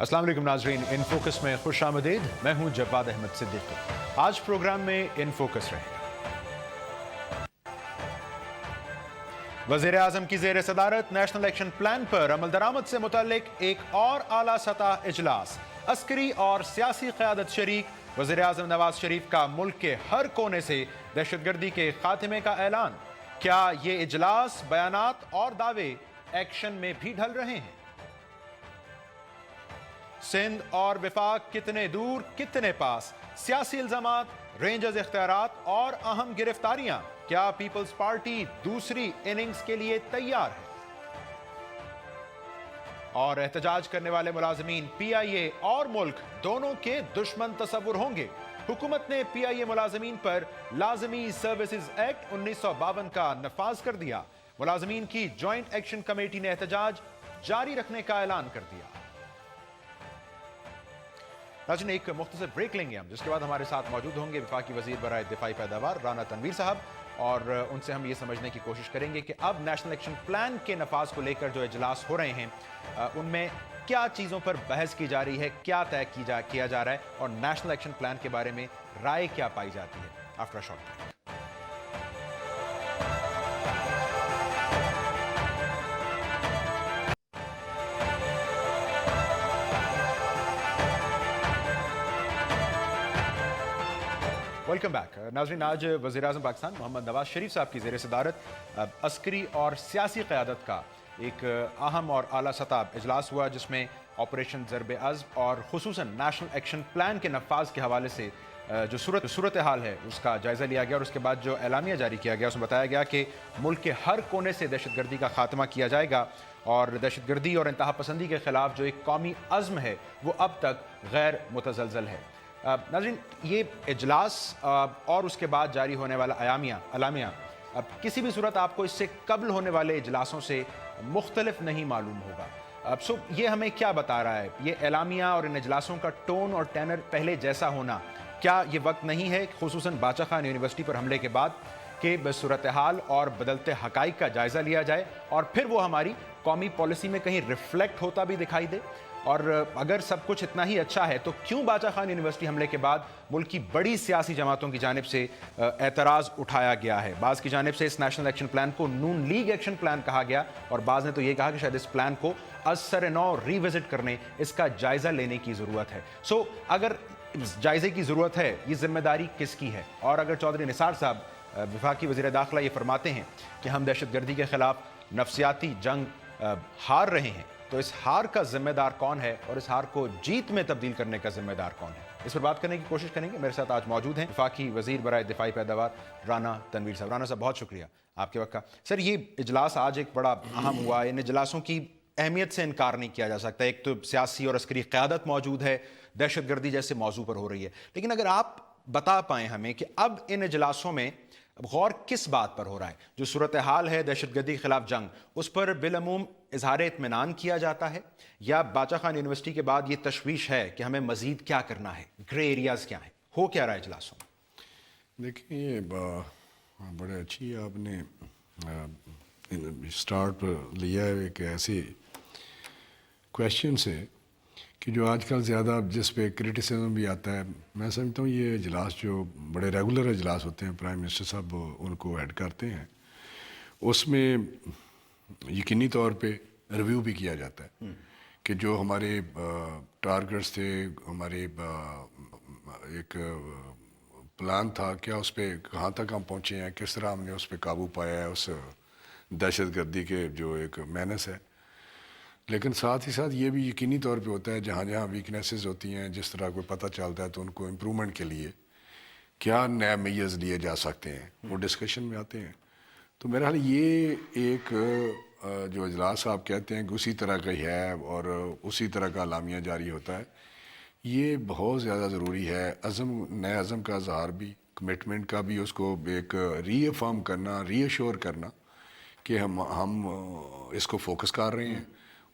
अस्सलाम वालेकुम नाजरीन, इन फोकस में खुश आमदीद। मैं हूं जवाद अहमद सिद्दीकी। आज प्रोग्राम में इन फोकस रहेगा। वज़ीर आज़म की ज़ेर सदारत नेशनल एक्शन प्लान पर अमल दरामद से मुताल्लिक एक और आला सतह इजलास, अस्करी और सियासी क़यादत शरीक। वज़ीर आज़म नवाज शरीफ का मुल्क के हर कोने से दहशतगर्दी के खात्मे का ऐलान। क्या ये इजलास, बयानात और दावे एक्शन में भी ढल रहे हैं? सिंध और विफाक कितने दूर कितने पास, सियासी इल्जामात, रेंजर्स इख्तियारात और अहम गिरफ्तारियां। क्या पीपल्स पार्टी दूसरी इनिंग्स के लिए तैयार है? और एहतजाज करने वाले मुलाजमीन PIA और मुल्क दोनों के दुश्मन तस्वुर होंगे। हुकूमत ने PIA मुलाजमीन पर लाजमी सर्विसेज एक्ट 1952 का नफाज कर दिया। मुलाजमीन की जॉइंट एक्शन कमेटी ने एहतजाज जारी रखने का ऐलान कर दिया। नाज़रीन, एक मुख्तसर ब्रेक लेंगे हम, जिसके बाद हमारे साथ मौजूद होंगे वफाकी वजीर बराए दिफाई पैदावार राना तनवीर साहब, और उनसे हम ये समझने की कोशिश करेंगे कि अब नेशनल एक्शन प्लान के नफाज को लेकर जो इजलास हो रहे हैं उनमें क्या चीज़ों पर बहस की जा रही है, क्या तय किया जा रहा है, और नेशनल एक्शन प्लान के बारे में राय क्या पाई जाती है। After a short break. Welcome back नाज़रीन। आज वज़ीर आज़म पाकिस्तान मोहम्मद नवाज शरीफ साहब की ज़ेर सदारत अस्करी और सियासी क़यादत का एक अहम और आला सतह इजलास हुआ, जिसमें ऑपरेशन ज़रब अज़्ब और खुसूसन नेशनल एक्शन प्लान के नफाज के हवाले से जो सूरत हाल है उसका जायज़ा लिया गया। और उसके बाद जो एलामिया जारी किया गया उसमें बताया गया कि मुल्क के हर कोने से दहशतगर्दी का खात्मा किया जाएगा, और दहशतगर्दी और इंतहा पसंदी के ख़िलाफ़ जो एक कौमी अज़्म है वो अब तक गैर मुतज़लज़ल है। नाज़रीन, ये इजलास और उसके बाद जारी होने वाला अलामिया अब किसी भी सूरत आपको इससे कबल होने वाले इजलासों से मुख्तलिफ नहीं मालूम होगा। अब ये हमें क्या बता रहा है? ये एलामिया और इन इजलासों का टोन और टेनर पहले जैसा होना, क्या ये वक्त नहीं है खुसूसन बाचा खान यूनिवर्सिटी पर हमले के बाद कि सूरत हाल और बदलते हकाइक का जायज़ा लिया जाए और फिर वो हमारी कौमी पॉलिसी में कहीं रिफ्लेक्ट होता भी दिखाई दे? और अगर सब कुछ इतना ही अच्छा है तो क्यों बाचा खान यूनिवर्सिटी हमले के बाद मुल्क की बड़ी सियासी जमातों की जानिब से एतराज़ उठाया गया है? बाज़ की जानिब से इस नेशनल एक्शन प्लान को नून लीग एक्शन प्लान कहा गया, और बाज़ ने तो ये कहा कि शायद इस प्लान को असर नौ रिविजिट करने, इसका जायज़ा लेने की ज़रूरत है। अगर जायज़े की ज़रूरत है, ये जिम्मेदारी किसकी है? और अगर चौधरी निसार साहब वफाकी वज़ीर दाखिला ये फरमाते हैं कि हम दहशतगर्दी के ख़िलाफ़ नफसियाती जंग हार रहे हैं, तो इस हार का जिम्मेदार कौन है और इस हार को जीत में तब्दील करने का जिम्मेदार कौन है? इस पर बात करने की कोशिश करेंगे। मेरे साथ आज मौजूद हैं वफाकी वजीर बराए दिफाई पैदावार राना तनवीर साहब। राना साहब, बहुत शुक्रिया आपके वक्त का। सर, ये इजलास आज एक बड़ा अहम हुआ। इन इजलासों की अहमियत से इनकार नहीं किया जा सकता। एक तो सियासी और अस्करी क़यादत मौजूद है, दहशतगर्दी जैसे मौजू पर हो रही है, लेकिन अगर आप बता पाएँ हमें कि अब इन इजलासों में गौर किस बात पर हो रहा है? जो सूरत हाल है दहशतगर्दी के खिलाफ जंग, उस पर बिलअमूम इजहार इत्मीनान किया जाता है, या बाचा खान यूनिवर्सिटी के बाद ये तशवीश है कि हमें मजीद क्या करना है, ग्रे एरियाज क्या है, हो क्या रहा है इजलासों में? देखिए, बड़े अच्छी आपने स्टार्ट पर लिया है एक ऐसे क्वेश्चन से कि जो आजकल ज़्यादा जिस पे क्रिटिसिज्म भी आता है। मैं समझता हूँ ये इजलास जो बड़े रेगुलर इजलास होते हैं, प्राइम मिनिस्टर साहब उनको हेड करते हैं, उसमें यकीनी तौर पे रिव्यू भी किया जाता है कि जो हमारे टारगेट्स थे, हमारे एक प्लान था, क्या उस पर कहाँ तक हम पहुँचे हैं, किस तरह हमने उस पर काबू पाया है, उस दहशतगर्दी के जो एक मैनस है। लेकिन साथ ही साथ ये भी यकीनी तौर पे होता है जहाँ जहाँ वीकनेसेस होती हैं, जिस तरह को पता चलता है, तो उनको इम्प्रूवमेंट के लिए क्या नए मेजर्स लिए जा सकते हैं, वो डिस्कशन में आते हैं। तो मेरा ख्याल ये एक जो इजलास आप कहते हैं कि उसी तरह का ही है और उसी तरह का अलामिया जारी होता है, ये बहुत ज़्यादा ज़रूरी है। नए अज़म का इज़हार भी, कमिटमेंट का भी, उसको एक रीअफर्म करना, रीअश्योर करना कि हम इसको फोकस कर रहे हैं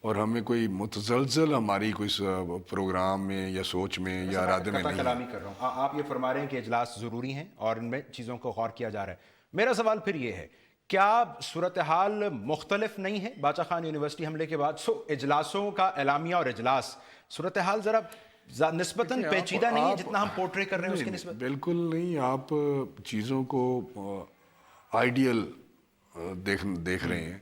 और हमें कोई मुतज़लज़ल हमारी कोई प्रोग्राम में या सोच में या इरादे में नहीं। कलामी कर रहा हूँ, आप ये फरमा रहे हैं कि इजलास ज़रूरी हैं और इनमें चीज़ों को गौर किया जा रहा है। मेरा सवाल फिर ये है کیا صورتحال مختلف نہیں ہے باچا خان یونیورسٹی حملے کے بعد؟ اجلاسوں کا اعلامیہ اور اجلاس، صورتحال ذرا نسبتاً پیچیدہ نہیں ہے جتنا ہم پورٹری کر رہے ہیں اس کی نسبت؟ بالکل نہیں، آپ چیزوں کو آئیڈیل دیکھ رہے ہیں،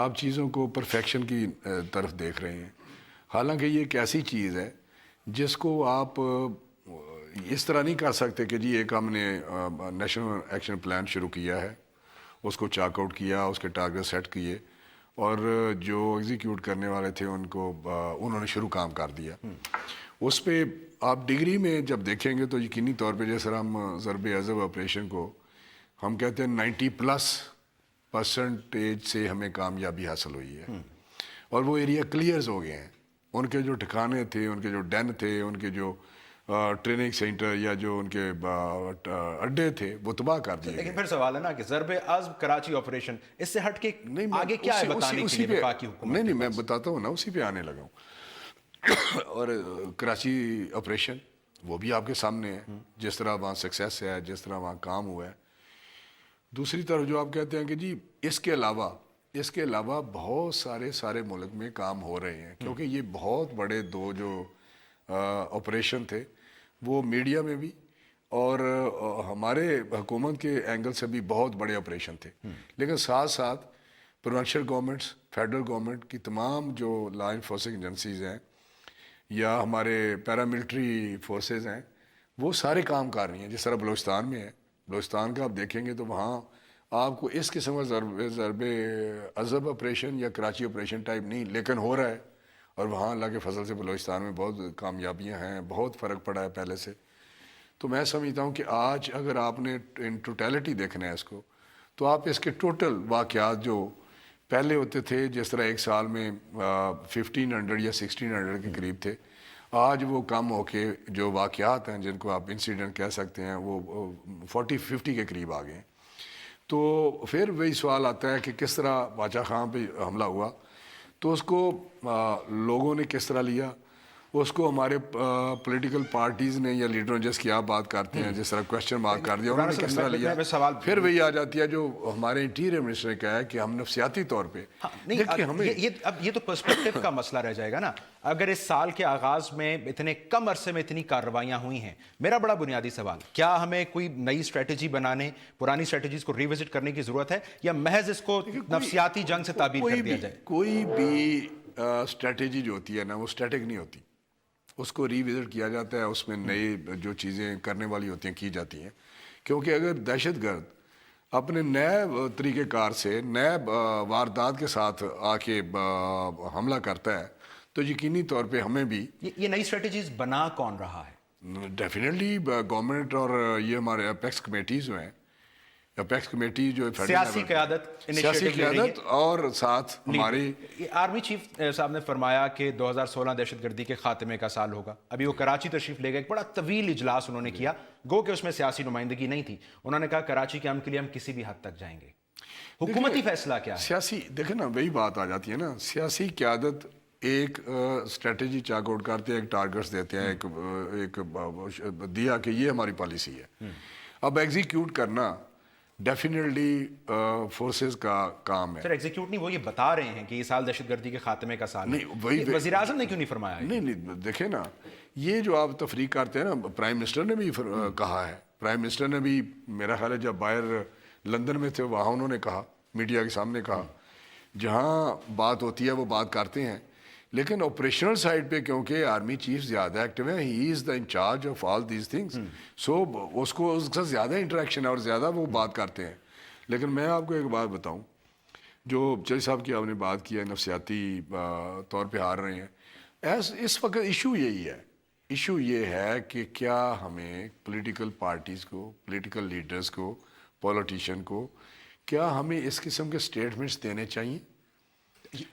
آپ چیزوں کو پرفیکشن کی طرف دیکھ رہے ہیں، حالانکہ یہ ایک ایسی چیز ہے جس کو آپ اس طرح نہیں کر سکتے کہ جی ایک ہم نے نیشنل ایکشن پلان شروع کیا ہے، اس کو چاک آؤٹ کیا، اس کے ٹارگٹ سیٹ کیے، اور جو ایگزیکیوٹ کرنے والے تھے انہوں نے شروع کام کر دیا۔ اس پہ آپ ڈگری میں جب دیکھیں گے تو یقینی طور پہ جیسے ہم ضرب عضب آپریشن کو ہم کہتے ہیں 90% سے ہمیں کامیابی حاصل ہوئی ہے، اور وہ ایریا کلیئرز ہو گئے ہیں، ان کے جو ٹھکانے تھے، ان کے جو ڈین تھے، ان کے جو ٹریننگ سینٹر یا جو ان کے اڈے تھے وہ تباہ کر دیے۔ لیکن پھر سوال ہے نا کہ ضرب عضب کراچی آپریشن، اس سے ہٹ کے آگے کیا ہے بتانے کے لیے وفاقی حکومت؟ نہیں میں بتاتا ہوں نا، اسی پہ آنے لگا ہوں۔ اور کراچی آپریشن وہ بھی آپ کے سامنے ہے، جس طرح وہاں سکسیس ہے، جس طرح وہاں کام ہوا ہے۔ دوسری طرف جو آپ کہتے ہیں کہ جی اس کے علاوہ بہت سارے ملک میں کام ہو رہے ہیں، کیونکہ یہ بہت بڑے دو جو آپریشن تھے وہ میڈیا میں بھی اور ہمارے حکومت کے اینگل سے بھی بہت بڑے آپریشن تھے، لیکن ساتھ ساتھ پروونشل گورنمنٹس، فیڈرل گورنمنٹ کی تمام جو لا انفورسنگ ایجنسیز ہیں یا ہمارے پیراملٹری فورسز ہیں، وہ سارے کام کر رہی ہیں۔ جس طرح بلوچستان میں ہے، بلوچستان کا آپ دیکھیں گے تو وہاں آپ کو اس قسم کا ضرب عضب آپریشن یا کراچی آپریشن ٹائپ نہیں، لیکن ہو رہا ہے، اور وہاں اللہ کے فضل سے بلوچستان میں بہت کامیابیاں ہیں، بہت فرق پڑا ہے پہلے سے۔ تو میں سمجھتا ہوں کہ آج اگر آپ نے ان ٹوٹیلٹی دیکھنا ہے اس کو، تو آپ اس کے ٹوٹل واقعات جو پہلے ہوتے تھے، جس طرح ایک سال میں 1500 یا 1600 کے قریب تھے، آج وہ کم ہو کے جو واقعات ہیں جن کو آپ انسیڈنٹ کہہ سکتے ہیں وہ 40-50 کے قریب آ گئے ہیں۔ تو پھر وہی سوال آتا ہے کہ کس طرح باچا خان پہ حملہ ہوا، تو اس کو لوگوں نے کس طرح لیا، اس کو ہمارے پولیٹیکل پارٹیز نے یا لیڈروں جس کی آپ بات کرتے ہیں، جس طرح کوشچن مارک کر دیا، انہوں نے کس طرح لیا۔ پھر وہی آ جاتی ہے جو ہمارے انٹیریئر منسٹر نے کہا ہے کہ ہم نفسیاتی طور پہ اب یہ تو پرسپیکٹو کا مسئلہ رہ جائے گا نا۔ اگر اس سال کے آغاز میں اتنے کم عرصے میں اتنی کارروائیاں ہوئی ہیں، میرا بڑا بنیادی سوال، کیا ہمیں کوئی نئی اسٹریٹجی بنانے، پرانی اسٹریٹجیز کو ریوزٹ کرنے کی ضرورت ہے، یا محض اس کو نفسیاتی جنگ سے تعبیر کر دیا جائے؟ کوئی بھی اسٹریٹجی جو ہوتی ہے نا وہ اسٹیٹک نہیں ہوتی، اس کو ریوزٹ کیا جاتا ہے، اس میں نئی جو چیزیں کرنے والی ہوتی ہیں کی جاتی ہیں، کیونکہ اگر دہشت گرد اپنے نئے طریقہ کار سے نئے واردات کے ساتھ آ کے حملہ کرتا ہے تو یقینی طور پہ ہمیں بھی یہ نئی اسٹریٹجیز بنا کون رہا ہے؟ ڈیفینیٹلی گورنمنٹ اور یہ ہمارے اپیکس کمیٹیز جو ہیں، اپیکس کمیٹی جو سیاسی قیادت اور ساتھ ہماری آرمی چیف صاحب نے فرمایا کہ 2016 دہشت گردی کے خاتمے کا سال ہوگا۔ ابھی وہ کراچی تشریف لے گئے، ایک بڑا طویل اجلاس انہوں نے کیا، گو کہ اس میں سیاسی نمائندگی نہیں تھی۔ انہوں نے کہا کراچی کے امن کے لیے ہم کسی بھی حد تک جائیں گے۔ حکومتی فیصلہ کیا ہے؟ سیاسی دیکھیں نا، وہی بات آ جاتی ہے نا، سیاسی قیادت ایک اسٹریٹجی چاک آؤٹ کرتے ہیں، ایک ٹارگٹس دیتے ہیں، ایک دیا کہ یہ ہماری پالیسی ہے۔ اب ایگزیکیوٹ کرنا ڈیفینیٹلی فورسز کا کام ہے۔ سر ایگزیکیوٹ نہیں، وہ یہ بتا رہے ہیں کہ یہ سال دہشت گردی کے خاتمے کا سال ہے۔ وزیر اعظم نے کیوں نہیں فرمایا؟ نہیں دیکھیں نا، یہ جو آپ تفریق کرتے ہیں نا، پرائم منسٹر نے بھی کہا ہے، پرائم منسٹر نے بھی میرا خیال ہے جب باہر لندن میں تھے وہاں انہوں نے کہا، میڈیا کے سامنے کہا، جہاں بات ہوتی ہے وہ بات کرتے ہیں، لیکن آپریشنل سائڈ پہ کیونکہ آرمی چیف زیادہ ایکٹیو ہے، he is the incharge of all these things, so اس کو اس کا زیادہ انٹریکشن ہے اور زیادہ وہ بات کرتے ہیں۔ لیکن میں آپ کو ایک بات بتاؤں، جو چلی صاحب کی آپ نے بات کی ہے، نفسیاتی طور پہ ہار رہے ہیں، اس وقت ایشو یہ ہے کہ کیا ہمیں پولیٹیکل پارٹیز کو، پولیٹیکل لیڈرز کو، پولیٹیشین کو، کیا ہمیں اس قسم کے سٹیٹمنٹس دینے چاہیے؟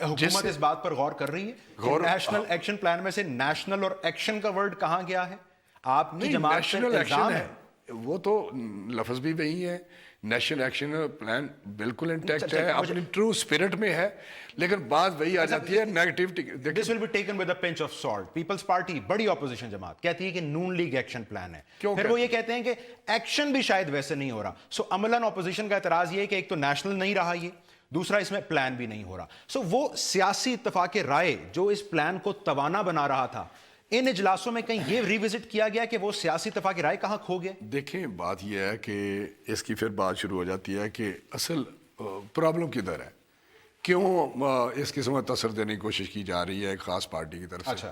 حکومت اس بات پر غور کر رہی ہے کہ نیشنل ایکشن پلان میں سے نیشنل اور ایکشن کا ورڈ کہاں گیا ہے؟ آپ کی جماعت سے الزام ہے، وہ تو لفظ بھی وہی ہے، نیشنل ایکشن پلان بالکل انٹیکٹ ہے, اپنی ٹرو اسپرٹ میں ہے, لیکن بات وہی آ جاتی ہے negativity. This will be taken with a pinch of salt. Peoples Party بڑی اپوزیشن جماعت کہتی ہے کہ نون لیگ ایکشن پلان ہے, پھر وہ یہ کہتے ہیں کہ ایکشن بھی شاید ویسے نہیں ہو رہا. سو عملاً اپوزیشن کا اعتراض یہ ہے کہ ایک تو نیشنل نہیں رہا یہ, دوسرا اس میں پلان بھی نہیں ہو رہا. سو وہ سیاسی اتفاق رائے جو اس پلان کو توانا بنا رہا تھا, ان اجلاسوں میں کہیں یہ ریوزٹ کیا گیا کہ وہ سیاسی اتفاق رائے کہاں کھو گیا؟ دیکھیں بات یہ ہے کہ اس کی پھر بات شروع ہو جاتی ہے کہ اصل پرابلم کدھر ہے, کیوں اس قسم کا تاثر دینے کی کوشش کی جا رہی ہے ایک خاص پارٹی کی طرف سے.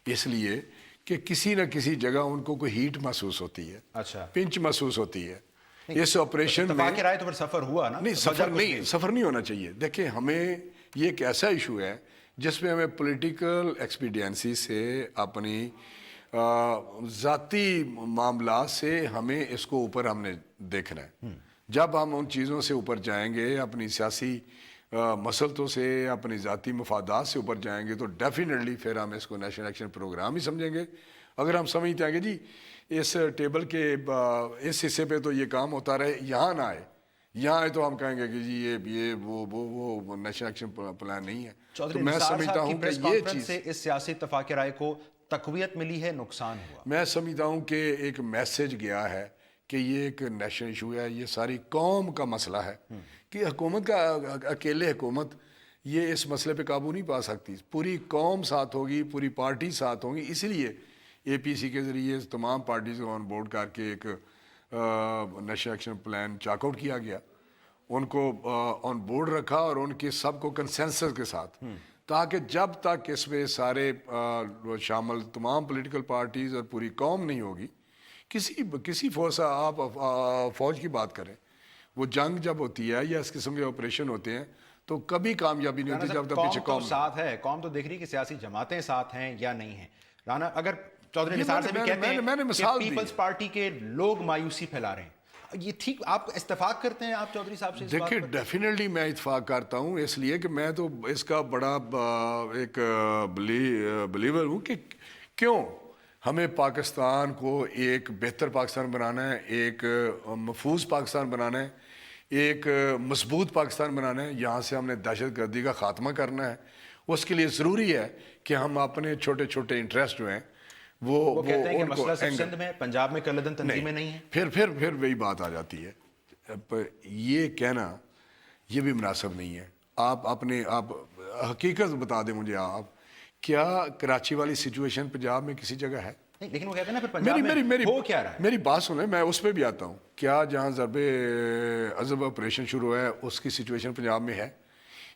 اس لیے کہ کسی نہ کسی جگہ ان کو کوئی ہیٹ محسوس ہوتی ہے, پنچ محسوس ہوتی ہے اس آپریشن میں. اتفاق رائے تو پھر سفر ہوا نا. نہیں سفر نہیں ہونا چاہیے. دیکھیں ہمیں یہ ایک ایسا ایشو ہے جس میں ہمیں پولیٹیکل ایکسپیڈینسی سے اپنی ذاتی معاملات سے ہمیں اس کو اوپر ہم نے دیکھنا ہے. جب ہم ان چیزوں سے اوپر جائیں گے, اپنی سیاسی مسلطوں سے, اپنی ذاتی مفادات سے اوپر جائیں گے, تو ڈیفینیٹلی پھر ہم اس کو نیشنل ایکشن پروگرام ہی سمجھیں گے. اگر ہم سمجھتے ہیں کہ جی اس ٹیبل کے اس حصے پہ تو یہ کام ہوتا رہے, یہاں نہ آئے, یہاں آئے تو ہم کہیں گے کہ جی یہ وہ نیشنل ایکشن پلان نہیں ہے. تو میں سمجھتا ہوں کہ یہ چیز سے اس سیاسی اتفاق رائے کو تقویت ملی ہے, نقصان ہوا. میں سمجھتا ہوں کہ ایک میسج گیا ہے کہ یہ ایک نیشنل ایشو ہے, یہ ساری قوم کا مسئلہ ہے, کہ حکومت کا اکیلے حکومت یہ اس مسئلے پہ قابو نہیں پا سکتی. پوری قوم ساتھ ہوگی, پوری پارٹی ساتھ ہوگی. اسی لیے اے پی سی کے ذریعے تمام پارٹیز کو آن بورڈ کر کے ایک national action plan chalk out کیا گیا, ان کو آن بورڈ رکھا اور ان کے سب کو کنسنسس کے ساتھ, تاکہ جب تک اس میں سارے شامل تمام پولیٹیکل پارٹیز اور پوری قوم نہیں ہوگی, کسی فورس, آپ فوج کی بات کریں, وہ جنگ جب ہوتی ہے یا اس قسم کے آپریشن ہوتے ہیں تو کبھی کامیابی نہیں ہوتی جب تک پیچھے قوم ساتھ ہے. قوم تو دیکھ رہی کہ سیاسی جماعتیں ساتھ ہیں یا نہیں ہیں. رانا اگر چودھری نثار سے بھی کہتے ہیں کہ پیپلز پارٹی کے لوگ مایوسی پھیلا رہے ہیں, یہ ٹھیک آپ اتفاق کرتے ہیں آپ چودھری صاحب سے؟ دیکھیں ڈیفینیٹلی میں اتفاق کرتا ہوں, اس لیے کہ میں تو اس کا بڑا ایک بلیور ہوں کہ کیوں ہمیں پاکستان کو ایک بہتر پاکستان بنانا ہے, ایک محفوظ پاکستان بنانا ہے, ایک مضبوط پاکستان بنانا ہے. یہاں سے ہم نے دہشت گردی کا خاتمہ کرنا ہے. اس کے لیے ضروری ہے کہ ہم اپنے چھوٹے چھوٹے انٹرسٹ جو ہیں وہ کہتے ہیں کہ مسئلہ سندھ میں, پنجاب میں کلدن تنظیمیں نہیں ہیں. پھر وہی بات آ جاتی ہے. یہ کہنا یہ بھی مناسب نہیں ہے. آپ حقیقت بتا دیں مجھے, آپ کیا کراچی والی سچویشن پنجاب میں کسی جگہ ہے؟ لیکن وہ کہتے ہیں نا پھر پنجاب میں ہو کیا رہا ہے. میری بات سنیں, میں اس پہ بھی آتا ہوں. کیا جہاں ضرب عضب آپریشن شروع ہے اس کی سچویشن پنجاب میں ہے؟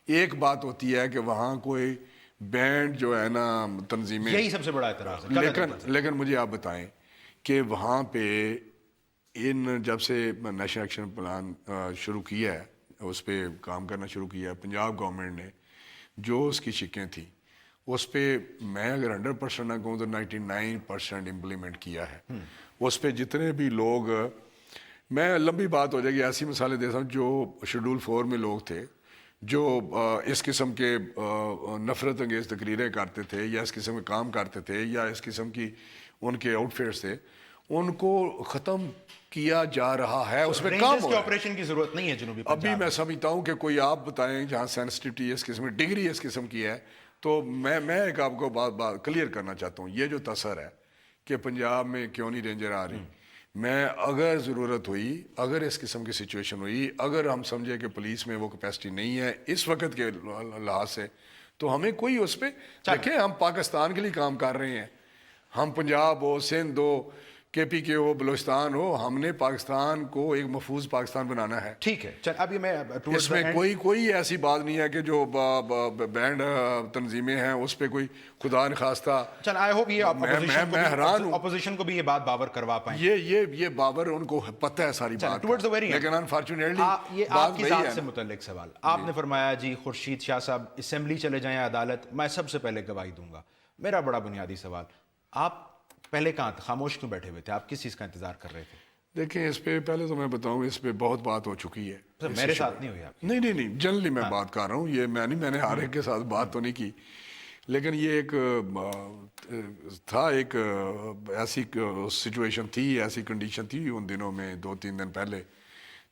ایک بات ہوتی ہے کہ وہاں کوئی بینڈ جو ہے نا تنظیمیں, یہی سب سے بڑا اعتراض ہے. لیکن مجھے آپ بتائیں کہ وہاں پہ جب سے نیشنل ایکشن پلان شروع کیا ہے, اس پہ کام کرنا شروع کیا ہے پنجاب گورنمنٹ نے, جو اس کی شکیں تھیں اس پہ میں اگر 100% نہ کہوں تو 99% امپلیمنٹ کیا ہے. اس پہ جتنے بھی لوگ, میں لمبی بات ہو جائے گی, ایسی مثالیں دیتا ہوں, جو شیڈول 4 میں لوگ تھے جو اس قسم کے نفرت انگیز تقریریں کرتے تھے یا اس قسم کے کام کرتے تھے یا اس قسم کی ان کے آؤٹ فٹس تھے, ان کو ختم کیا جا رہا ہے. اس میں کام ہو آپریشن کی ضرورت نہیں ہے جنوبی پنجاب. ابھی میں سمجھتا ہوں کہ کوئی آپ بتائیں جہاں سینسٹیوٹی اس قسم کی ڈگری اس قسم کی ہے, تو میں ایک آپ کو بات کلیئر کرنا چاہتا ہوں. یہ جو تصر ہے کہ پنجاب میں کیوں نہیں رینجر آ رہی, میں اگر ضرورت ہوئی, اگر اس قسم کی سچویشن ہوئی, اگر ہم سمجھے کہ پولیس میں وہ کیپیسٹی نہیں ہے اس وقت کے لحاظ سے, تو ہمیں کوئی اس پہ دیکھیں, ہم پاکستان کے لیے کام کر رہے ہیں. ہم پنجاب ہو, سندھ ہو, کے پی کے ہو, بلوچستان ہو, ہم نے پاکستان کو ایک محفوظ پاکستان بنانا ہے. ٹھیک ہے, چل اب یہ میں اس میں کوئی ایسی بات نہیں ہے کہ جو بینڈ تنظیمیں ہیں اس پہ کوئی خدا نخواستہ. چل آئی ہوپ یہ میں حیران ہوں اپوزیشن کو بھی یہ بات باور کروا پائیں. یہ باور ان کو پتہ ہے ساری بات, لیکن انفارچونیٹلی یہ آپ کی ذات سے متعلق سوال. آپ نے فرمایا جی خورشید شاہ صاحب اسمبلی چلے جائیں عدالت, میں سب سے پہلے گواہی دوں گا. میرا بڑا بنیادی سوال, آپ پہلے کہاں تھے, خاموش کیوں بیٹھے ہوئے تھے, آپ کس چیز کا انتظار کر رہے تھے؟ دیکھیں اس پہ پہلے تو میں بتاؤں, اس پہ بہت بات ہو چکی ہے. میرے ساتھ نہیں ہوئی آپ؟ نہیں جنرلی میں بات کر رہا ہوں, یہ میں نے ہر ایک کے ساتھ بات تو نہیں کی, لیکن یہ ایک تھا, ایک ایسی سچویشن تھی, ایسی کنڈیشن تھی ان دنوں میں 2-3 دن پہلے,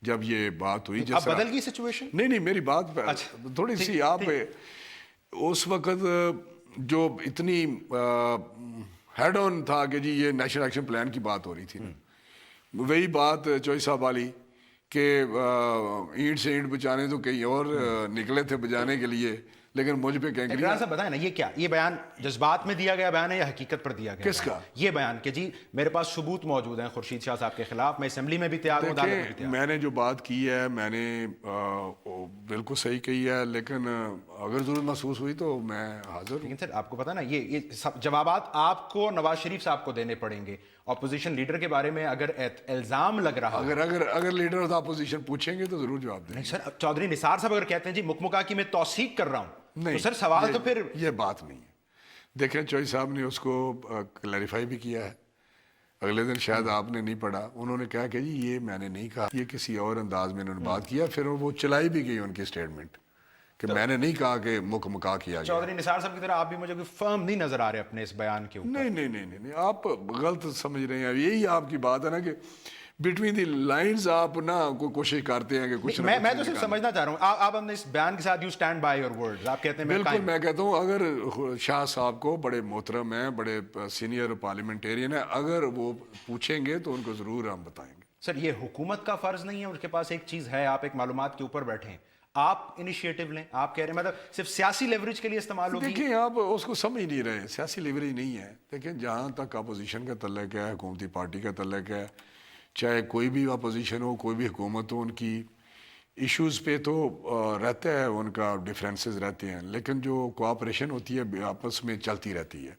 جب یہ بات ہوئی اب بدل گئی سچویشن؟ نہیں میری بات تھوڑی سی آپ اس وقت جو اتنی ہیڈ آن تھا کہ جی یہ نیشنل ایکشن پلان کی بات ہو رہی تھی نا، وہی بات چوئی صاحب والی کہ اینٹ سے اینٹ بچانے تو کہیں اور نکلے تھے بجانے کے لیے، لیکن مجھ پہ کہیں عمران صاحب بتائیں نا، یہ کیا، یہ بیان جذبات میں دیا گیا بیان ہے یا حقیقت پر دیا گیا؟ کس کا یہ بیان کہ جی میرے پاس ثبوت موجود ہیں خورشید شاہ صاحب کے خلاف، میں اسمبلی میں بھی تیار ہوں، عدالت میں بھی تیار ہوں؟ میں نے جو بات کی ہے میں نے بالکل صحیح کہی ہے، لیکن اگر ضرورت محسوس ہوئی تو میں حاضر ہوں۔ لیکن سر آپ کو پتا نا یہ جوابات آپ کو نواز شریف صاحب کو دینے پڑیں گے۔ اپوزیشن لیڈر کے بارے میں اگر الزام لگ رہا اگر لیڈر آف اپوزیشن پوچھیں گے تو ضرور جواب دیں گے۔ نہیں سر، چودھری نثار صاحب اگر کہتے ہیں جی مکمکا کی میں توثیق کر رہا ہوں، تو سر سوال تو پھر یہ بات نہیں ہے۔ دیکھیں چوئی صاحب نے اس کو کلیریفائی بھی کیا ہے، اگلے دن شاید آپ نے نہیں پڑھا، انہوں نے کہا کہ جی یہ میں نے نہیں کہا، یہ کسی اور انداز میں انہوں نے بات کیا، پھر وہ چلائی بھی گئی ان کی سٹیٹمنٹ کہ میں نے نہیں کہا کہ مکمکا کیا گیا۔ چودھری نثار صاحب کی طرح آپ بھی مجھے کوئی فرم نہیں نظر آ رہے اپنے اس بیان کے اوپر۔ نہیں آپ غلط سمجھ رہے ہیں، یہی آپ کی بات ہے نا کہ بٹوین دی لائنز آپ نا کوئی کوشش کرتے ہیں کہ کچھ میں تو صرف سمجھنا چاہ رہا ہوں، آپ اپنے اس بیان کے ساتھ you stand by your words, آپ کہتے ہیں بالکل میں کہتا ہوں اگر شاہ صاحب کو بڑے محترم ہیں، بڑے سینئر پارلیمنٹیرین ہیں، اگر وہ پوچھیں گے تو ان کو ضرور ہم بتائیں گے۔ سر یہ حکومت کا فرض نہیں ہے، اس کے پاس ایک چیز ہے، آپ ایک معلومات کے اوپر بیٹھے ہیں، آپ انیشیٹو لیں، آپ کہہ رہے ہیں مطلب صرف سیاسی لیوریج کے لیے استعمال ہوگی؟ دیکھیں آپ اس کو سمجھ نہیں رہے، سیاسی لیوریج نہیں ہے۔ دیکھیں جہاں تک اپوزیشن کا تعلق ہے، حکومتی پارٹی کا تعلق ہے، چاہے کوئی بھی اپوزیشن ہو، کوئی بھی حکومت ہو، ان کی ایشوز پہ تو رہتا ہے، ان کا ڈیفرنسز رہتے ہیں، لیکن جو کوآپریشن ہوتی ہے آپس میں چلتی رہتی ہے۔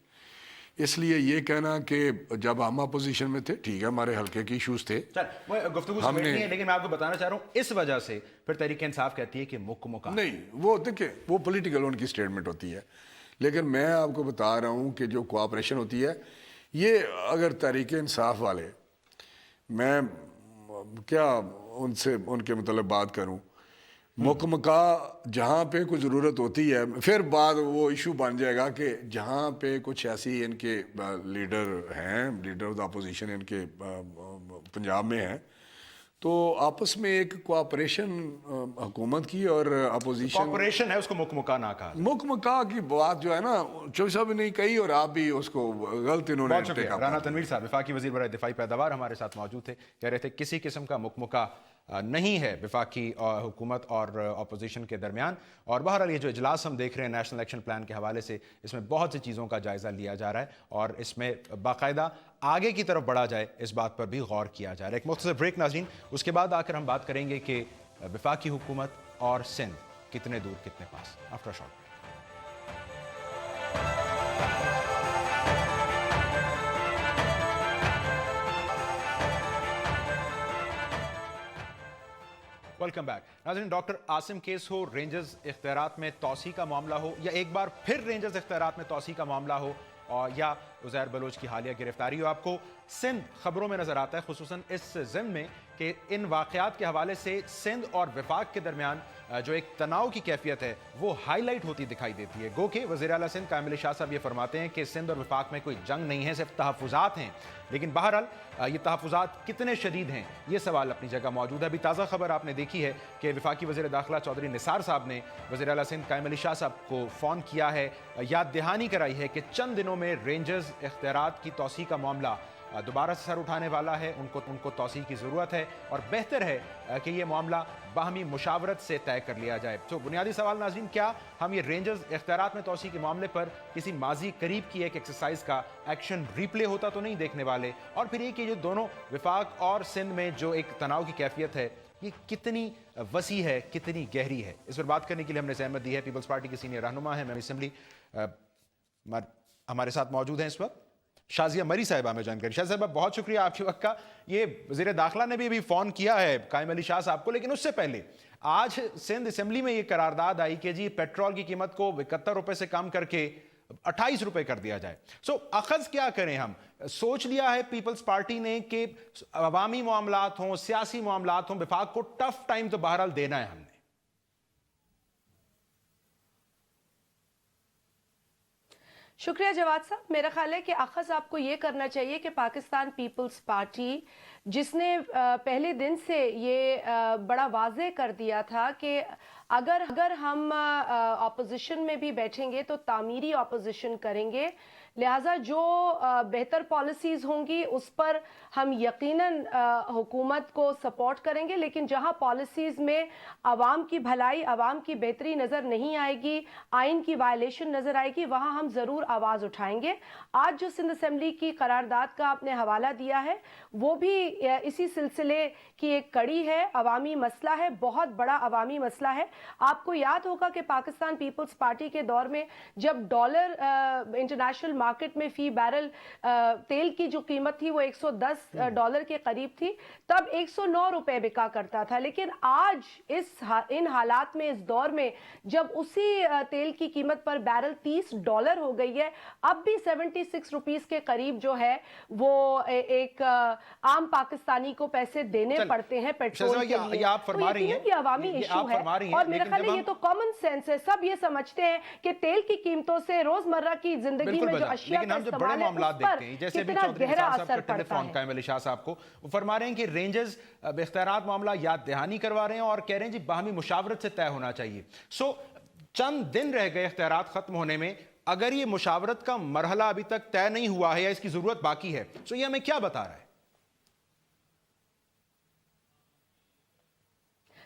اس لیے یہ کہنا کہ جب ہم اپوزیشن میں تھے، ٹھیک ہے ہمارے حلقے کے ایشوز تھے، وہ گفتگو سمیٹ نہیں ہے، لیکن میں آپ کو بتانا چاہ رہا ہوں اس وجہ سے پھر تحریک انصاف کہتی ہے کہ مکمکا نہیں، وہ دیکھیں وہ پولیٹیکل ان کی سٹیٹمنٹ ہوتی ہے، لیکن میں آپ کو بتا رہا ہوں کہ جو کوآپریشن ہوتی ہے، یہ اگر تحریک انصاف والے، میں کیا ان کے متعلق بات کروں، مکمکا جہاں پہ کوئی ضرورت ہوتی ہے، پھر بعد وہ ایشو بن جائے گا کہ جہاں پہ کچھ ایسی ان کے لیڈر ہیں، لیڈر آف دا اپوزیشن ان کے پنجاب میں ہیں، تو آپس میں ایک کوآپریشن حکومت کی اور اپوزیشن کوآپریشن ہے، اس کو مکمکا نہ کہا۔ مکمکا کی بات جو ہے نا چوئی صاحب نے کہی اور آپ بھی اس کو غلط انہوں نے بہت شکریہ۔ رانا تنویر صاحب وفاقی وزیر برائے دفاعی پیداوار ہمارے ساتھ موجود تھے، کہہ رہے تھے کسی قسم کا مکمکا نہیں ہے وفاقی حکومت اور اپوزیشن کے درمیان، اور بہرحال یہ جو اجلاس ہم دیکھ رہے ہیں نیشنل ایکشن پلان کے حوالے سے، اس میں بہت سی چیزوں کا جائزہ لیا جا رہا ہے اور اس میں باقاعدہ آگے کی طرف بڑھا جائے اس بات پر بھی غور کیا جا رہا ہے۔ ایک مختصر بریک ناظرین، اس کے بعد آ کر ہم بات کریں گے کہ وفاقی حکومت اور سندھ کتنے دور کتنے پاس۔ After short welcome back. ناظرین، ڈاکٹر عاصم کیس ہو، رینجرز اختیارات میں توسیع کا معاملہ ہو، یا ایک بار پھر رینجرز اختیارات میں توسیع کا معاملہ ہو، اور یا عزیر بلوچ کی حالیہ گرفتاری ہو، آپ کو سندھ خبروں میں نظر آتا ہے، خصوصاً اس ضمن میں کہ ان واقعات کے حوالے سے سندھ اور وفاق کے درمیان جو ایک تناؤ کی کیفیت ہے وہ ہائی لائٹ ہوتی دکھائی دیتی ہے۔ گو کہ وزیر اعلیٰ سندھ قائم علی شاہ صاحب یہ فرماتے ہیں کہ سندھ اور وفاق میں کوئی جنگ نہیں ہے، صرف تحفظات ہیں، لیکن بہرحال یہ تحفظات کتنے شدید ہیں یہ سوال اپنی جگہ موجود ہے۔ ابھی تازہ خبر آپ نے دیکھی ہے کہ وفاقی وزیر داخلہ چودھری نثار صاحب نے وزیر اعلیٰ سندھ قائم علی شاہ صاحب کو فون کیا ہے، یاد دہانی کرائی ہے کہ چند دنوں میں رینجرز اختیارات کی توسیع کا معاملہ دوبارہ سے سر اٹھانے والا ہے، ان کو توسیع کی ضرورت ہے، اور بہتر ہے کہ یہ معاملہ باہمی مشاورت سے طے کر لیا جائے۔ تو بنیادی سوال ناظرین، کیا ہم یہ رینجرز اختیارات میں توسیع کے معاملے پر کسی ماضی قریب کی ایک ایکسرسائز کا ایکشن ریپلے ہوتا تو نہیں دیکھنے والے؟ اور پھر یہ کہ جو دونوں وفاق اور سندھ میں جو ایک تناؤ کی کیفیت ہے یہ کتنی وسیع ہے، کتنی گہری ہے؟ اس پر بات کرنے کے لیے ہم نے زحمت دی ہے پیپلز پارٹی کے سینئر رہنما ہیں، ممبر اسمبلی ہمارے ساتھ موجود ہیں اس وقت، شازیہ مری صاحبہ میں جوائن کری۔ شازیہ صاحبہ بہت شکریہ آپ کے وقت کا۔ یہ وزیر داخلہ نے بھی ابھی فون کیا ہے قائم علی شاہ صاحب کو، لیکن اس سے پہلے آج سندھ اسمبلی میں یہ قرارداد آئی کہ جی پیٹرول کی قیمت کو 71 روپے سے کم کر کے 28 روپے کر دیا جائے۔ اخذ کیا کریں ہم؟ سوچ لیا ہے پیپلز پارٹی نے کہ عوامی معاملات ہوں، سیاسی معاملات ہوں، وفاق کو ٹف ٹائم تو بہرحال دینا ہے ہم نے۔ शुक्रिया जवाद साहब। मेरा ख्याल है कि अखज़ आपको ये करना चाहिए कि पाकिस्तान पीपल्स पार्टी जिसने पहले दिन से ये बड़ा वाज़ेह कर दिया था कि अगर हम ऑपोजिशन में भी बैठेंगे तो तामीरी ऑपोजिशन करेंगे, लिहाजा जो बेहतर पॉलिसीज़ होंगी उस पर हम यकीनन हुकूमत को सपोर्ट करेंगे, लेकिन जहां पॉलिसीज़ में आवाम की भलाई, आवाम की बेहतरी नज़र नहीं आएगी, आइन की वायलेशन नज़र आएगी, वहां हम ज़रूर आवाज़ उठाएंगे। आज जो सिंध असेंबली की करारदाद का आपने हवाला दिया है वो भी इसी सिलसिले की एक कड़ी है। अवामी मसला है, बहुत बड़ा अवामी मसला है। आपको याद होगा कि पाकिस्तान पीपल्स पार्टी के दौर में जब डॉलर इंटरनेशनल मार्केट में फी बैरल तेल की जो कीमत थी वो $110 के करीब थी, तब 109 रुपए बिका करता था। लेकिन आज इन हालात में, इस दौर में, जब उसी तेल की कीमत पर बैरल $30 हो गई है, अब भी 76 रुपीस के करीब जो है वो एक आम पाकिस्तानी को पैसे देने पड़ते हैं पेट्रोल के लिए। आप फरमा रही हैं, ये अवामी इशू है और मेरा ख्याल है ये तो कॉमन सेंस है। सब ये समझते हैं कि तेल की कीमतों से रोजमर्रा की जिंदगी में जो अशिया लेकिन हम जब बड़े मामला देखते हैं, जैसे अभी चौधरी निसार साहब का टेलीफोन कायम अली शाह साहब को, वो फरमा रहे हैं कि रेंजर्स बेख्तियारात मामला याद दहानी करवा रहे हैं और कह रहे हैं जी बाहमी मुशावरत से तय होना चाहिए। सो चंद दिन रह गए इख्तियारात खत्म होने में, अगर ये मुशावरत का मरहला अभी तक तय नहीं हुआ है या इसकी जरूरत बाकी है, तो ये हमें क्या बता रहा है?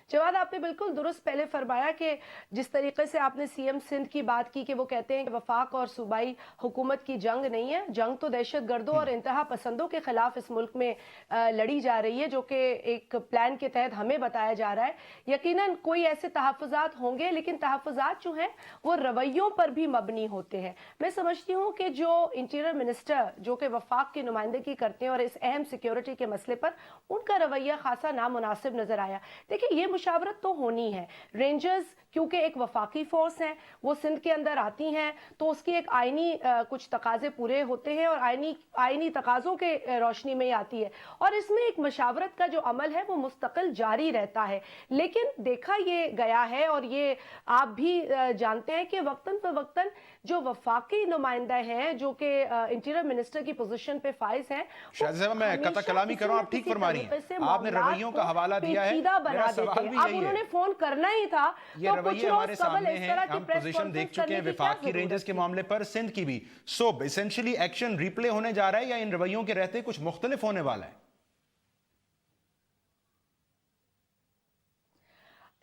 जवाद, आपने बिल्कुल दुरुस्त पहले फरमाया कि जिस तरीके से आपने सीएम सिंध की बात की कि वो कहते हैं कि वफाक और सूबाई हुकूमत की जंग नहीं है, जंग तो दहशत गर्दों और इंतहा पसंदों के खिलाफ इस मुल्क में लड़ी जा रही है, जो कि एक प्लान के तहत हमें बताया जा रहा है। यकीनन कोई ऐसे तहफ़्फ़ुज़ात होंगे, लेकिन तहफ़्फ़ुज़ात जो हैं वो रवैयों पर भी मबनी होते हैं। मैं समझती हूँ कि जो इंटीरियर मिनिस्टर जो कि वफाक की नुमाइंदगी करते हैं और इस अहम सिक्योरिटी के मसले पर, उनका रवैया खासा नामुनासिब नजर आया। देखिए, ये मुशावरत तो होनी है। रेंजर्स क्योंकि एक वफाकी फोर्स है, वो सिंध के अंदर आती हैं तो उसकी एक आईनी कुछ तकाजे पूरे होते हैं और आईनी तकाजों के रोशनी में ही आती है और इसमें एक मशावरत का जो अमल है वो मुस्तकिल जारी रहता है। लेकिन देखा ये गया है और ये आप भी जानते हैं कि वक्तन पर वक्तन जो वफाकी नुमाइंदा हैं जो कि इंटीरियर मिनिस्टर की पोजीशन पे फाइज हैं, शाहज़ेब मैं कता कलामी कर रहा हूं, आप ठीक फरमा रही हैं, आपने रवैयों का हवाला दिया है, मेरा सवाल भी अब उन्होंने फोन करना ही था। ये रवैये हमारे सामने हैं, हम पोजीशन देख चुके हैं विफाक की रेंजर्स के मामले पर, सिंध की भी। सो एसेंशियली एक्शन रिप्ले होने जा रहा है या इन रवैयों के रहते कुछ मुख्तलिफ होने वाला है?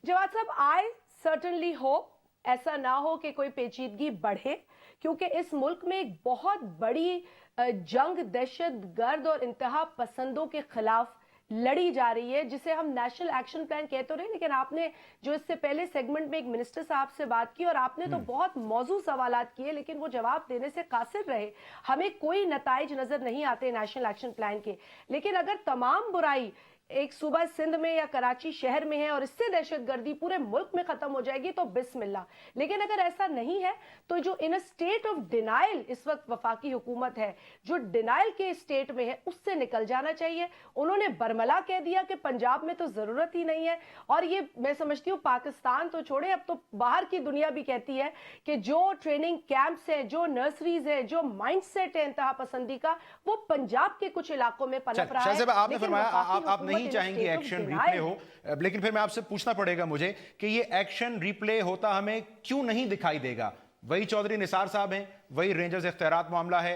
जवाद साहब, आई सर्टनली होप ऐसा ना हो कि कोई पेचीदगी बढ़े, क्योंकि इस मुल्क में एक बहुत बड़ी जंग दहशत गर्द और इंतहा पसंदों के खिलाफ लड़ी जा रही है, जिसे हम नेशनल एक्शन प्लान कह तो रहे, लेकिन आपने जो इससे पहले सेगमेंट में एक मिनिस्टर साहब से बात की और आपने तो बहुत मौजू सवालात किए, लेकिन वो जवाब देने से कासिर रहे। हमें कोई नताइज नजर नहीं आते नेशनल एक्शन प्लान के, लेकिन अगर तमाम बुराई एक सूबा सिंध में या कराची शहर में है और इससे दहशतगर्दी पूरे मुल्क में खत्म हो जाएगी तो बिस्मिल्लाह। लेकिन अगर ऐसा नहीं है तो जो इन स्टेट ऑफ डिनाइल इस वक्त वफाकी हुकूमत है, जो डिनाइल के स्टेट में है, उससे निकल जाना चाहिए। उन्होंने बरमला कह दिया कि पंजाब में तो जरूरत ही नहीं है, और ये मैं समझती हूँ पाकिस्तान तो छोड़े, अब तो बाहर की दुनिया भी कहती है कि जो ट्रेनिंग कैंप्स है, जो नर्सरीज है, जो माइंड सेट है इंतहा पसंदी का, वो पंजाब के कुछ इलाकों में पनप रहा है। आपने फरमाया आप नहीं चाहेंगे एक्शन रिप्ले हो, लेकिन फिर मैं आपसे पूछना पड़ेगा मुझे कि ये एक्शन रिप्ले होता हमें क्यों नहीं दिखाई देगा? वही चौधरी निसार साहब हैं, वही रेंजर्स इख्तियारात मामला है।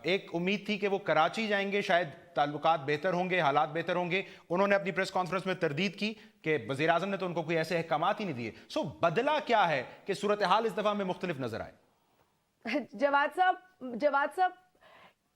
एक उम्मीद थी कि वो कराची जाएंगे, शायद ताल्लुकात बेहतर होंगे, हालात बेहतर होंगे। उन्होंने अपनी प्रेस कॉन्फ्रेंस में तरदीद की कि वज़ीर आज़म ने तो उनको कोई ऐसे अहकामात ही नहीं दिए। सो बदला क्या है कि सूरत हाल इस दफा में मुख्तलिफ नजर आए? जवाद साहब,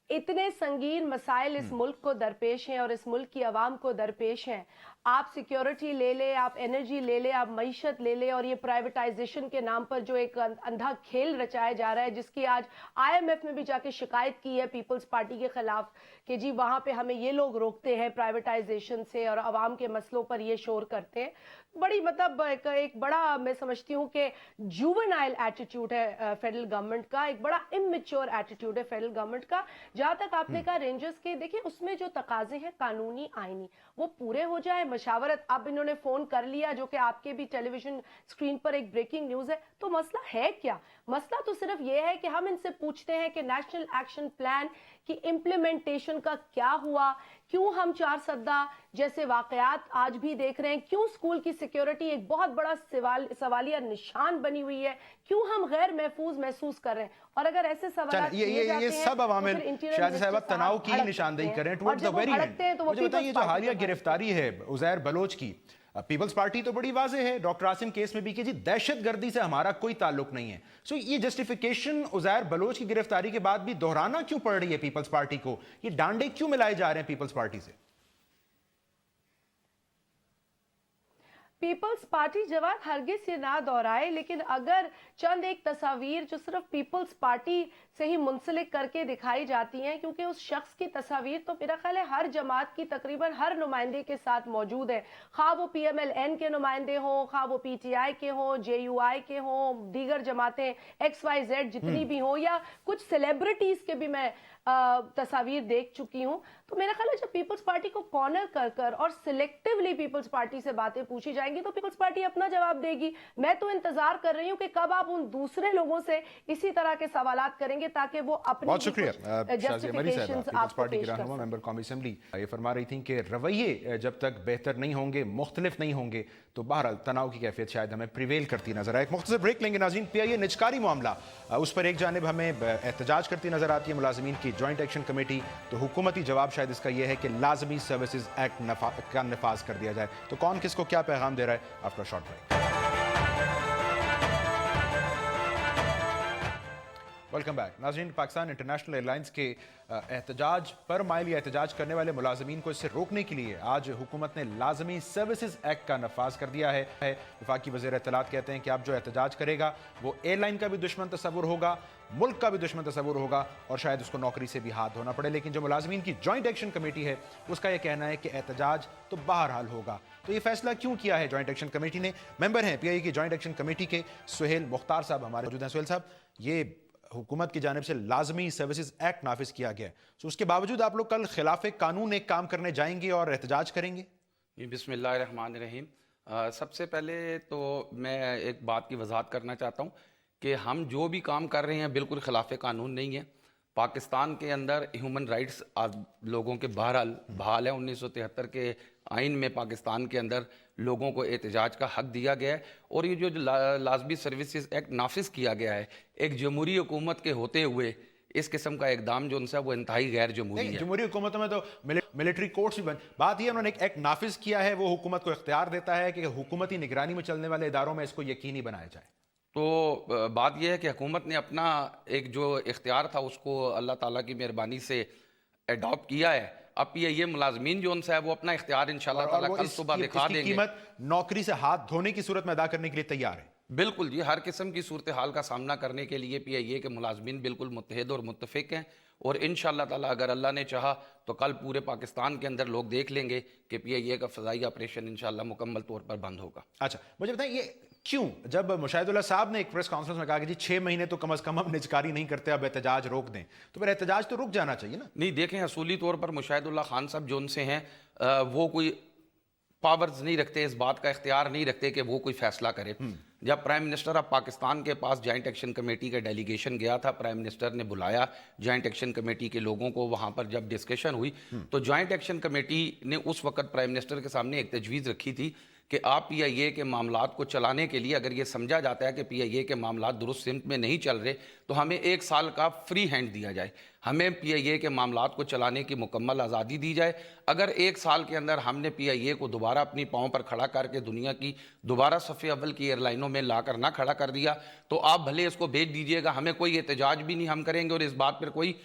इतने संगीन मसाइल इस मुल्क को दरपेश हैं और इस मुल्क की आवाम को दरपेश हैं। आप सिक्योरिटी ले ले, आप एनर्जी ले ले, आप मईशत ले ले, और ये प्राइवेटाइजेशन के नाम पर जो एक अंधा खेल रचाया जा रहा है, जिसकी आज IMF में भी जाके शिकायत की है पीपल्स पार्टी के खिलाफ कि जी वहां पे हमें ये लोग रोकते हैं प्राइवेटाइजेशन से और आवाम के मसलों पर ये शोर करते हैं। बड़ी मतलब एक बड़ा मैं समझती हूँ कि जुवेनाइल एटीट्यूड है फेडरल गवर्नमेंट का, एक बड़ा इमेच्योर एटीट्यूड है फेडरल गवर्नमेंट का। जहां तक आपने कहा रेंजर्स के, देखिए उसमें जो तकाजे हैं कानूनी आईनी वो पूरे हो जाए। मशावरत अब इन्होंने फोन कर लिया, जो कि आपके भी टेलीविजन स्क्रीन पर एक ब्रेकिंग न्यूज है। तो मसला है क्या? मसला तो सिर्फ ये है कि हम इनसे पूछते हैं कि नेशनल एक्शन प्लान की इम्प्लीमेंटेशन का क्या हुआ, क्यों हम 4 सद्दा जैसे वाकयात आज भी देख रहे हैं, क्यों स्कूल की सिक्योरिटी एक बहुत बड़ा सवालिया निशान बनी हुई है, क्यों हम गैर महफूज महसूस कर रहे हैं। और अगर ऐसे सवाल ये सब अवामिल शादी साहब तनाव की निशानदेही कर रहे हैं टुवर्ड्स द वेरी एंड। मुझे बताइए जो हालिया गिरफ्तारी है उजैर बलोच की, पीपल्स पार्टी तो बड़ी वाज़ेह है डॉक्टर आसिम केस में भी कि जी दहशतगर्दी से हमारा कोई ताल्लुक नहीं है। सो ये जस्टिफिकेशन उजैर बलोच की गिरफ्तारी के बाद भी दोहराना क्यों पड़ रही है पीपल्स पार्टी को? ये डांडे क्यों मिलाए जा रहे हैं पीपल्स पार्टी से? पीपल्स पार्टी जवाब हरगिज ये ना दोहराए, लेकिन अगर चंद एक तस्वीर जो सिर्फ पीपल्स पार्टी से ही मुंसलिक करके दिखाई जाती हैं, क्योंकि उस शख्स की तस्वीर तो मेरा ख्याल है हर जमात की तकरीबन हर नुमाइंदे के साथ मौजूद है, खा वो PMLN के नुमाइंदे हों, खा वो PTI के हों, JUI के हों, दीगर जमातें XYZ जितनी भी हों, या कुछ सेलिब्रिटीज के भी मैं तस्वीर देख चुकी हूं। तो मेरा ख्याल है जब पीपल्स पार्टी को कॉर्नर कर कर और सिलेक्टिवली पीपल्स पार्टी से बातें पूछी जाएंगी तो पीपल्स पार्टी अपना जवाब देगी। मैं तो इंतजार कर रही हूं कि कब आप उन दूसरे लोगों से इसी तरह के सवालात करेंगे ताकि वो अपनी बहुत शुक्रिया जस्टिफिकेशंस आपको पेश कर सकें। मेंबर कौमी असेंबली ये फरमा रही थी कि रवैये जब तक बेहतर नहीं होंगे, मुख्तलिफ नहीं होंगे, तो बहरहाल तनाव की कैफियत शायद हमें प्रिवेल करती नजर आए। एक मुख्तसर ब्रेक लेंगे नाज़रीन। PIA निजकारी मामला, उस पर एक जानिब हमें एहतजाज करती नजर आती है मुलाजमीन की जॉइंट एक्शन कमेटी, तो हुकूमती जवाब शायद इसका यह है कि लाजमी सर्विसेज एक्ट का नफाज कर दिया जाए। तो कौन किसको क्या पैगाम दे रहा है, after short break. Welcome back नाज़रीन। पाकिस्तान इंटरनेशनल एयरलाइंस के एहतजाज पर माइल या एहतजाज करने वाले मुलाजमीन को इससे रोकने के लिए आज हुकूमत ने लाजमी सर्विसेज एक्ट का नफाज कर दिया है। वफाकी वज़ीर इत्तलात कहते हैं कि अब जो एहतजाज करेगा वो एयरलाइन का भी दुश्मन तस्वुर होगा, मुल्क का भी दुश्मन तस्वुर होगा और शायद उसको नौकरी से भी हाथ धोना पड़े। लेकिन जो मुलाजमीन की जॉइंट एक्शन कमेटी है उसका यह कहना है कि एहतजाज तो बहरहाल होगा। तो ये फैसला क्यों किया है जॉइंट एक्शन कमेटी ने? मेंबर हैं PIA की जॉइंट एक्शन कमेटी के सुहेल मुख्तार साहब हमारे मौजूद हैं। सुहेल साहब, ये हुकूमत की जानिब से लाजमी सर्विसेज एक्ट नाफिज किया गया है, तो उसके बावजूद आप लोग कल खिलाफ कानून एक काम करने जाएंगे और एहतजाज करेंगे? बिस्मिल्लाहिर्रहमानिर्रहीम। सबसे पहले तो मैं एक बात की वजाहत करना चाहता हूँ कि हम जो भी काम कर रहे हैं बिल्कुल खिलाफ कानून नहीं है। पाकिस्तान के अंदर ह्यूमन राइट्स लोगों के बहरहाल बहाल है। 1973 के आइन में पाकिस्तान के अंदर लोगों को एहतजाज का हक दिया गया है और ये जो लाजमी सर्विसेज एक्ट नाफिज किया गया है एक जमहूरी हुकूमत के होते हुए इस किस्म का इकदाम जो उनसे वो इंतहाई गैर जमहूरी है। जमहूरी हुकूमतों में तो मिलिट्री कोर्ट्स भी बन, बात ये उन्होंने एक एक्ट नाफिज किया है, वो हुकूमत को इख्तियार देता है कि हुकूमती निगरानी में चलने वाले इदारों में इसको यकीनी बनाया जाए। तो बात यह है कि हुकूमत ने अपना एक जो इख्तियार था उसको अल्लाह ताला की मेहरबानी से एडॉप्ट किया है। अब ये मुलाजमीन जो उनसे है वो अपना इख्तियार इंशाल्लाह ताला कल सुबह दिखा देंगे। कीमत नौकरी से हाथ धोने की सूरत में अदा करने के लिए तैयार है। बिल्कुल जी, हर किस्म की सूरत हाल का सामना करने के लिए PIA के मुलाजमीन बिल्कुल मुत्तहिद और मुत्तफिक हैं और इंशाल्लाह ताला अगर अल्लाह ने चाहा तो कल पूरे पाकिस्तान के अंदर लोग देख लेंगे कि PIA का फ़ज़ाई ऑपरेशन इंशाल्लाह मुकम्मल तौर पर बंद होगा। अच्छा, मुझे बताएं ये क्यों? जब मुशाहिदुल्लाह साहब ने एक प्रेस कॉन्फ्रेंस में कहा कि जी 6 महीने तो कम अज़ कम हम निजकारी नहीं करते, अब एहतजाज रोक दें, तो फिर एहतजाज तो रुक जाना चाहिए ना? नहीं, देखें असूली तौर पर मुशाहिदुल्लाह खान साहब जो उनसे हैं वो कोई पावर्स नहीं रखते, इस बात का इख्तियार नहीं रखते कि वो कोई फैसला करे। जब प्राइम मिनिस्टर ऑफ पाकिस्तान के पास जॉइंट एक्शन कमेटी का डेलीगेशन गया था, प्राइम मिनिस्टर ने बुलाया जॉइंट एक्शन कमेटी के लोगों को, वहाँ पर जब डिस्कशन हुई तो जॉइंट एक्शन कमेटी ने उस वक्त प्राइम मिनिस्टर के सामने एक तजवीज़ रखी थी कि आप PIA के मामलात को चलाने के लिए अगर ये समझा जाता है कि PIA के मामलात दुरुस्त सिमत में नहीं चल रहे तो हमें 1 साल का फ्री हैंड दिया जाए, हमें PIA के मामलात को चलाने की मुकम्मल आज़ादी दी जाए। अगर 1 साल के अंदर हमने PIA को दोबारा अपनी पाँव पर खड़ा करके दुनिया की दोबारा सफ़े अव्वल की एयरलाइनों में ला कर ना खड़ा कर दिया तो आप भले इसको भेज दीजिएगा, हमें कोई एहतजाज भी नहीं हम करेंगे और इस बात पर कोई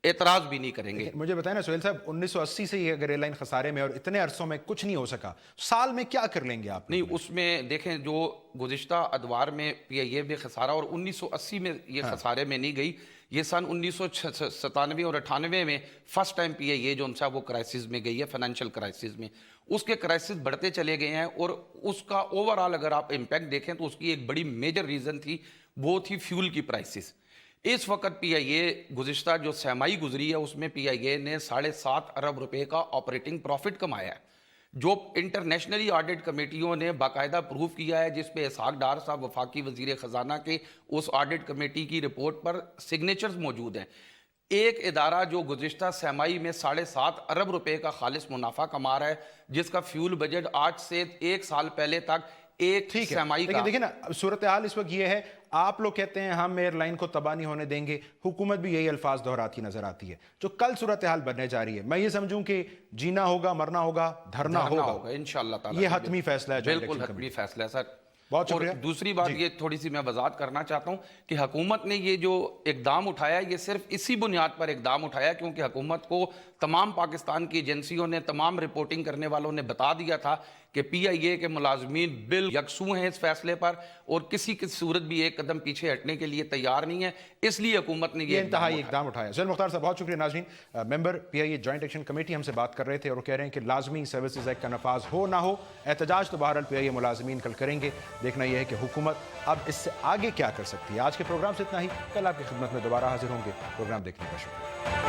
एतराज़ भी नहीं करेंगे। मुझे बताएं ना सोहेल साहब, 1980 से ही अगर एयरलाइन खसारे में और इतने अरसों में कुछ नहीं हो सका, साल में क्या कर लेंगे आप? नहीं, उसमें देखें जो गुज़िश्ता अदवार में PIA में खसारा, और 1980 में ये खसारे में नहीं गई, ये सन 1997 और 98 में फर्स्ट टाइम PIA जो उनसा वो क्राइसिस में गई है, फाइनेंशियल क्राइसिस में। उसके क्राइसिस बढ़ते चले गए हैं, और उसका ओवरऑल अगर आप इम्पैक्ट देखें तो उसकी एक बड़ी मेजर रीज़न थी, वो थी फ्यूल की प्राइसेस। इस वक्त PIA गुज़िश्ता जो सहमाई गुजरी है उसमें PIA ने 7.5 अरब रुपए का ऑपरेटिंग प्रॉफिट कमाया है, जो इंटरनेशनली ऑडिट कमेटियों ने बाकायदा प्रूव किया है, जिस पे इसहाक डार साहब वफाकी वजीर ख़जाना के उस ऑडिट कमेटी की रिपोर्ट पर सिग्नेचर्स मौजूद हैं। एक इदारा जो गुज़िश्ता सहमाई में 7.5 अरब रुपए का खालिस मुनाफा कमा रहा है, जिसका फ्यूल बजट आज से 1 साल पहले तक एक ठीक है, सहमाई लेकिन का। देखिए ना, सूरत हाल इस वक्त ये है, आप लोग कहते हैं हम एयरलाइन को तबाह नहीं होने देंगे, हुकूमत भी यही अल्फाज दोहराती नजर आती है। जो कल सूरत हाल बनने जा रही है, मैं ये समझूं कि जीना होगा, मरना होगा, धरना होगा इंशाअल्लाह ताला। ये हतमी फैसला है, बिल्कुल हतमी फैसला है सर। बहुत और शुक्रिया। दूसरी बात ये थोड़ी सी मैं वजाहत करना चाहता हूँ कि हुकूमत ने ये जो इकदाम उठाया, ये सिर्फ इसी बुनियाद पर इकदाम उठाया क्योंकि हुकूमत को तमाम पाकिस्तान की एजेंसियों ने, तमाम रिपोर्टिंग करने वालों ने बता दिया था कि PIA के मुलाजमीन बिल यकसू हैं इस फैसले पर, और किसी की सूरत भी एक कदम पीछे हटने के लिए तैयार नहीं है, इसलिए हुकूमत ने ये इंतहाई इकदाम उठाया। सोहेल मुख्तार साहब बहुत शुक्रिया। नाज़रीन, member PIA joint action committee हमसे बात कर रहे थे और वो कह रहे हैं कि लाजमी सर्विसेज एक्ट का नफाज हो ना हो, एहतजाज तो बहरहाल PIA मुलाजमीन कल करेंगे। देखना यह है कि हुकूमत अब इससे आगे क्या कर सकती है। आज के प्रोग्राम से इतना ही, कल आपकी खिदमत में दोबारा हाजिर होंगे। प्रोग्राम देखने का शुक्रिया।